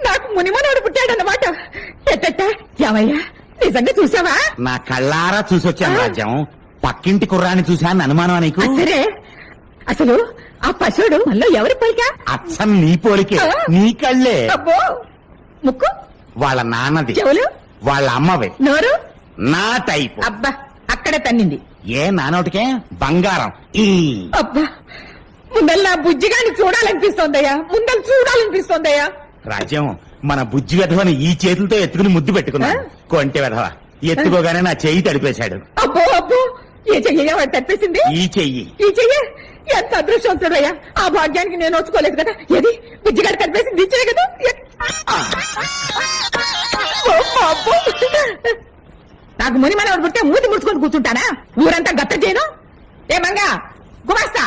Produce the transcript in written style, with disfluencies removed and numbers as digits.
నాకు మునిమనోడు పుట్టాడన్నమాట. ఏమయ్యా నిజంగా చూసావా? నా కళ్ళారా చూసొచ్చాను రాజ్యం. పక్కింటి కుర్రాన్ని చూశాను అనుమానం నీకు? సరే అసలు ఆ పశువుడు మనలో ఎవరి పోలికా? అచ్చం నీ పోలికే. నీ కళ్ళే. అబ్బో ముక్కు వాళ్ళ నాన్నది, చెవులు వాళ్ళ అమ్మవి, నోరు నా టైపు. అబ్బా అక్కడే తన్నింది. ఏ నానోటికే బంగారం. ఈ అబ్బా ముందల్లా బుజ్జిగాని చూడాలనిపిస్తోందయ్యా, ముందలు చూడాలనిపిస్తోందయ్యా. రాజ్యం మన బుజ్జి వెధవని ఈ చేతులతో ఎత్తుకుని ముద్దు పెట్టుకున్నా. కొంటె వెధవ ఎత్తుకోగానే నా చెయ్యి తడిపేశాడు. అబ్బో అబ్బో ఏ చెయ్య వాడు తప్పేసింది? ఈ చెయ్యి ఎంత అదృష్టవంతుడయ్యా. ఆ భాగ్యానికి నేను వచ్చుకోలేదు కదా. ఏది బుజ్జిగాడు తడిపేసింది ఇచ్చే కదా. అబ్బో, నాకు ముని మనవాడు పుట్టే మూతి ముడుచుకొని కూర్చుంటానా? ఊరంతా గత్త చేయను. ఏ మంగా గుమాస్తా